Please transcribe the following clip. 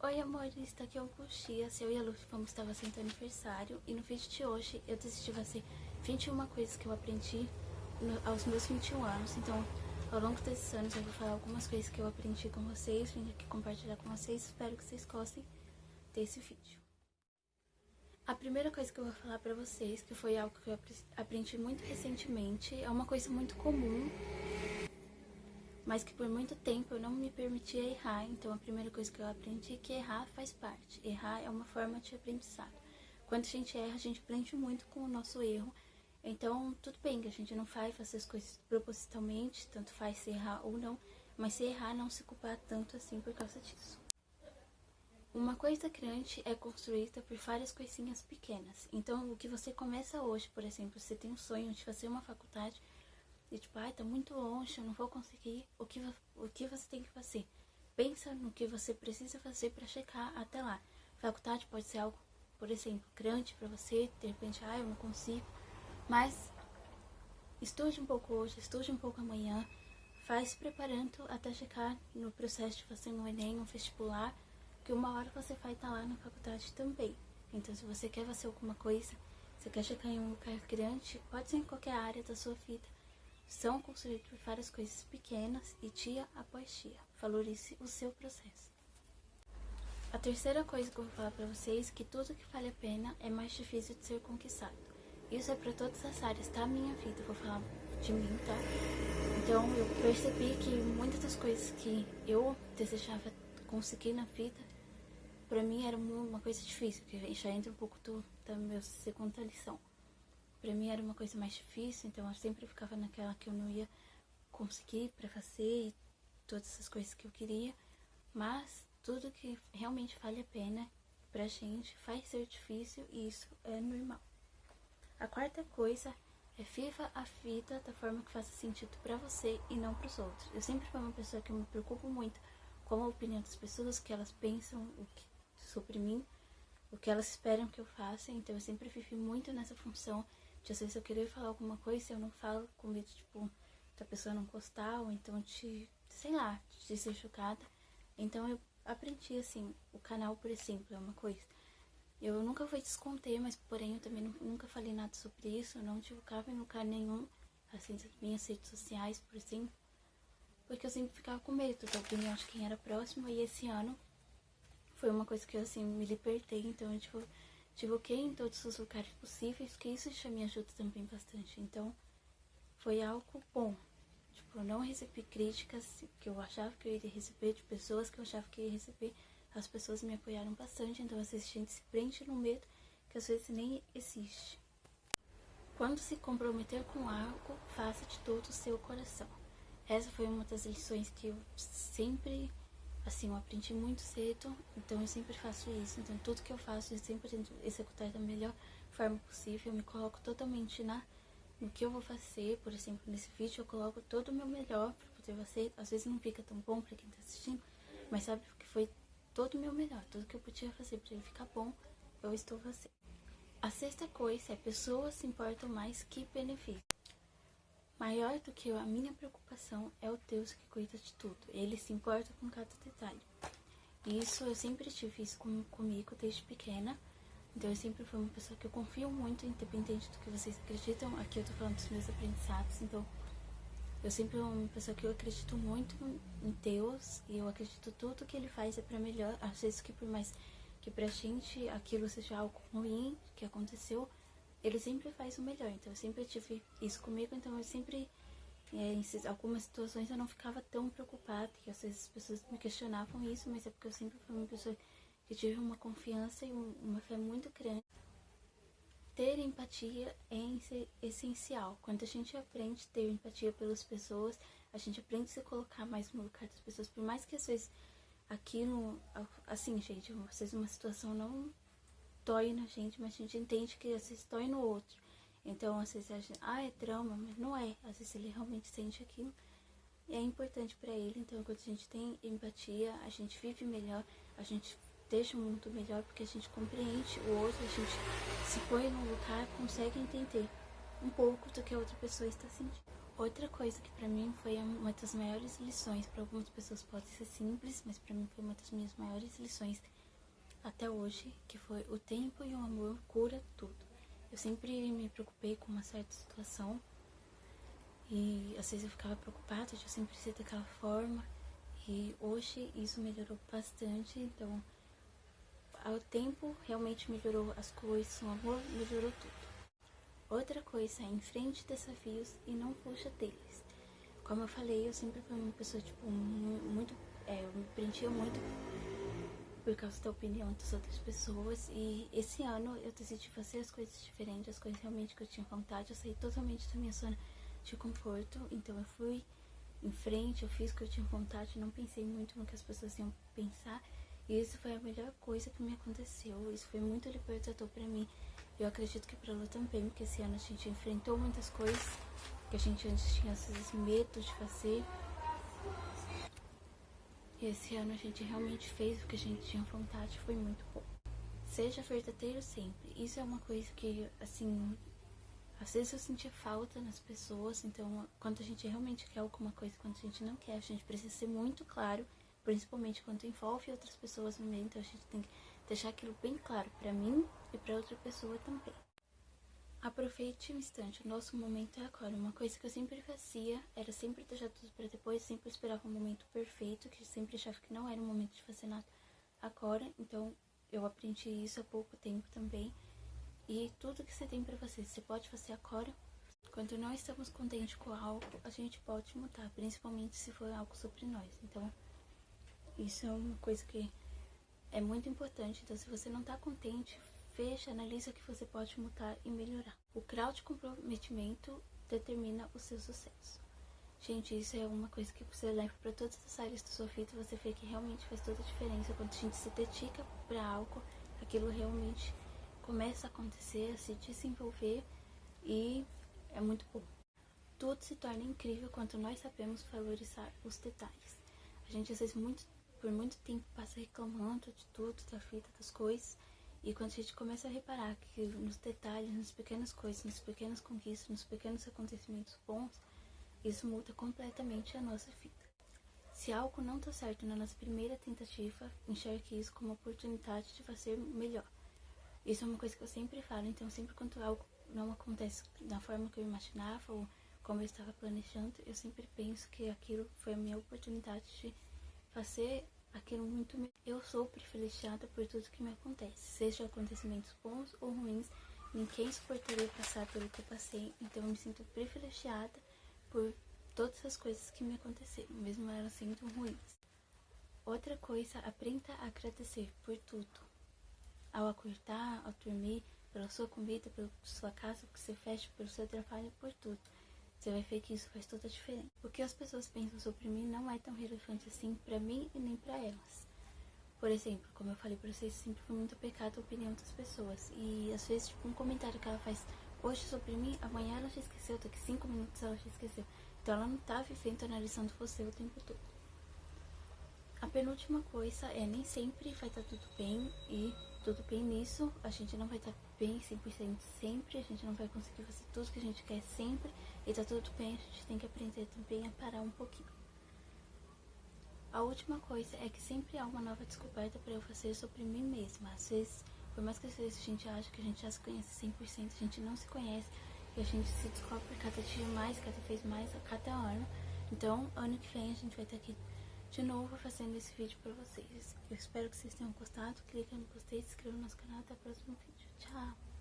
Oi amores, tá aqui é o Coxias, eu e a Luffy vamos estar fazendo aniversário e no vídeo de hoje eu decidi fazer 21 coisas que eu aprendi aos meus 21 anos, então ao longo desses anos eu vou falar algumas coisas que eu aprendi com vocês, vim aqui compartilhar com vocês, espero que vocês gostem desse vídeo. A primeira coisa que eu vou falar pra vocês, que foi algo que eu aprendi muito recentemente, é uma coisa muito comum, mas que por muito tempo eu não me permitia errar. Então a primeira coisa que eu aprendi é que errar faz parte. Errar é uma forma de aprendizado. Quando a gente erra, a gente aprende muito com o nosso erro. Então tudo bem que a gente não faz fazer as coisas propositalmente, tanto faz se errar ou não, mas se errar não se culpar tanto assim por causa disso. Uma coisa grande é construída por várias coisinhas pequenas. Então o que você começa hoje, por exemplo, você tem um sonho de fazer uma faculdade, e tipo, ai, tá muito longe, eu não vou conseguir. O que você tem que fazer? Pensa no que você precisa fazer para chegar até lá. Faculdade pode ser algo, por exemplo, grande para você, de repente, ai, eu não consigo. Mas estude um pouco hoje, estude um pouco amanhã, faz se preparando até chegar no processo de fazer um Enem, um vestibular, que uma hora você vai estar lá na faculdade também. Então se você quer fazer alguma coisa, você quer chegar em um lugar grande, pode ser em qualquer área da sua vida, são construídos por várias coisas pequenas e dia após dia. Valorize o seu processo. A terceira coisa que eu vou falar pra vocês é que tudo que vale a pena é mais difícil de ser conquistado. Isso é pra todas as áreas da minha vida, eu vou falar de mim, tá? Então eu percebi que muitas das coisas que eu desejava conseguir na vida, pra mim era uma coisa difícil, que já entra um pouco da minha segunda lição. Pra mim era uma coisa mais difícil, então eu sempre ficava naquela que eu não ia conseguir pra fazer e todas essas coisas que eu queria. Mas tudo que realmente vale a pena pra gente vai ser difícil e isso é normal. A quarta coisa é viva a vida da forma que faça sentido pra você e não pros outros. Eu sempre fui uma pessoa que eu me preocupo muito com a opinião das pessoas, o que elas pensam sobre mim, o que elas esperam que eu faça, então eu sempre vivi muito nessa função de às vezes eu querer falar alguma coisa e eu não falo com medo, tipo, da pessoa não gostar ou então sei lá, de ser chocada. Então eu aprendi assim, o canal, por exemplo, é uma coisa. Eu nunca fui desconter, mas porém eu também nunca falei nada sobre isso, eu não divulgava em lugar nenhum, assim, das minhas redes sociais, por exemplo, porque eu sempre ficava com medo da opinião de quem era próximo, e esse ano foi uma coisa que eu, assim, me libertei, então eu, tipo, divulguei em todos os lugares possíveis, que isso já me ajuda também bastante. Então, foi algo bom. Tipo, eu não recebi críticas que eu achava que eu iria receber, de pessoas que eu achava que eu ia receber. As pessoas me apoiaram bastante, então às vezes a gente se prende no medo que às vezes nem existe. Quando se comprometer com algo, faça de todo o seu coração. Essa foi uma das lições que eu sempre, assim, eu aprendi muito cedo, então eu sempre faço isso. Então tudo que eu faço eu sempre tento executar da melhor forma possível, eu me coloco totalmente no que eu vou fazer. Por exemplo, nesse vídeo eu coloco todo o meu melhor pra poder fazer. Às vezes não fica tão bom pra quem tá assistindo, mas sabe que foi todo o meu melhor, tudo que eu podia fazer pra ele ficar bom, eu estou fazendo. A sexta coisa é: pessoas se importam mais que benefícios. Maior do que a minha preocupação é o Deus que cuida de tudo. Ele se importa com cada detalhe. E isso eu sempre tive isso comigo desde pequena. Então eu sempre fui uma pessoa que eu confio muito, independente do que vocês acreditam. Aqui eu tô falando dos meus aprendizados. Então eu sempre fui uma pessoa que eu acredito muito em Deus. E eu acredito tudo que Ele faz é pra melhor. Às vezes que por mais que pra gente aquilo seja algo ruim que aconteceu, Ele sempre faz o melhor. Então eu sempre tive isso comigo. Então eu sempre, em algumas situações eu não ficava tão preocupada, que às vezes as pessoas me questionavam isso, mas é porque eu sempre fui uma pessoa que tive uma confiança e uma fé muito grande. Ter empatia é essencial. Quando a gente aprende a ter empatia pelas pessoas, a gente aprende a se colocar mais no lugar das pessoas, por mais que às vezes aquilo, assim, gente, às vezes uma situação não dói na gente, mas a gente entende que às vezes dói no outro. Então às vezes a gente, é trauma, mas não é. Às vezes ele realmente sente aquilo e é importante pra ele. Então quando a gente tem empatia, a gente vive melhor, a gente deixa o mundo melhor, porque a gente compreende o outro, a gente se põe no lugar, consegue entender um pouco do que a outra pessoa está sentindo. Outra coisa que pra mim foi uma das maiores lições, para algumas pessoas pode ser simples, mas pra mim foi uma das minhas maiores lições até hoje, que foi o tempo e o amor cura tudo. Eu sempre me preocupei com uma certa situação e às vezes eu ficava preocupada de eu sempre ser daquela forma, e hoje isso melhorou bastante. Então ao tempo realmente melhorou as coisas, o amor melhorou tudo. Outra coisa é enfrente desafios e não fuja deles. Como eu falei, eu sempre fui uma pessoa tipo muito, eu me prendia muito por causa da opinião das outras pessoas, e esse ano eu decidi fazer as coisas diferentes, as coisas realmente que eu tinha vontade. Eu saí totalmente da minha zona de conforto, então eu fui em frente, eu fiz o que eu tinha vontade, não pensei muito no que as pessoas iam pensar, e isso foi a melhor coisa que me aconteceu. Isso foi muito libertador pra mim. Eu acredito que pra Lu também, porque esse ano a gente enfrentou muitas coisas que a gente antes tinha às vezes medo de fazer, e esse ano a gente realmente fez o que a gente tinha vontade, foi muito bom. Seja verdadeiro sempre. Isso é uma coisa que, assim, às vezes eu sentia falta nas pessoas. Então, quando a gente realmente quer alguma coisa, quando a gente não quer, a gente precisa ser muito claro, principalmente quando envolve outras pessoas no meio. Então a gente tem que deixar aquilo bem claro pra mim e pra outra pessoa também. Aproveite o instante, o nosso momento é agora. Uma coisa que eu sempre fazia era sempre deixar tudo para depois, sempre esperava um momento perfeito, que eu sempre achava que não era o momento de fazer nada agora. Então eu aprendi isso há pouco tempo também. E tudo que você tem para fazer, você pode fazer agora. Quando não estamos contentes com algo, a gente pode mudar, principalmente se for algo sobre nós. Então isso é uma coisa que é muito importante. Então se você não está contente, fecha, analisa o que você pode mudar e melhorar. O grau de comprometimento determina o seu sucesso. Gente, isso é uma coisa que você leva para todas as áreas da sua vida. Você vê que realmente faz toda a diferença. Quando a gente se dedica para algo, aquilo realmente começa a acontecer, a se desenvolver, e é muito bom. Tudo se torna incrível quando nós sabemos valorizar os detalhes. A gente às vezes por muito tempo passa reclamando de tudo, da vida, das coisas. E quando a gente começa a reparar que nos detalhes, nas pequenas coisas, nas pequenas conquistas, nos pequenos acontecimentos bons, isso muda completamente a nossa vida. Se algo não está certo na nossa primeira tentativa, enxergue isso como oportunidade de fazer melhor. Isso é uma coisa que eu sempre falo. Então sempre quando algo não acontece da forma que eu imaginava ou como eu estava planejando, eu sempre penso que aquilo foi a minha oportunidade de fazer aquilo muito melhor. Eu sou privilegiada por tudo que me acontece, seja acontecimentos bons ou ruins. Ninguém suportaria passar pelo que eu passei, então eu me sinto privilegiada por todas as coisas que me aconteceram, mesmo elas sendo ruins. Outra coisa, aprenda a agradecer por tudo. Ao acordar, ao dormir, pela sua comida, pela sua casa, que você fecha, pelo seu trabalho, por tudo. Você vai ver que isso faz toda a diferença. O que as pessoas pensam sobre mim não é tão relevante assim pra mim e nem pra elas. Por exemplo, como eu falei pra vocês, sempre foi muito pecado a opinião das pessoas. E às vezes, tipo, um comentário que ela faz hoje sobre mim, amanhã ela já esqueceu, daqui 5 minutos ela já esqueceu. Então ela não tá vivendo, analisando você o tempo todo. A penúltima coisa é, nem sempre vai estar tudo bem, e tudo bem nisso, a gente não vai estar bem 100% sempre, a gente não vai conseguir fazer tudo que a gente quer sempre, e tá tudo bem, a gente tem que aprender também a parar um pouquinho. A última coisa é que sempre há uma nova descoberta para eu fazer sobre mim mesma. Às vezes, por mais que às vezes a gente acha que a gente já se conhece 100%, a gente não se conhece, e a gente se descobre cada dia mais, cada vez mais, a cada ano. Então, ano que vem a gente vai estar aqui de novo fazendo esse vídeo pra vocês. Eu espero que vocês tenham gostado. Clique no gostei, se inscreva no nosso canal. Até o próximo vídeo. Tchau!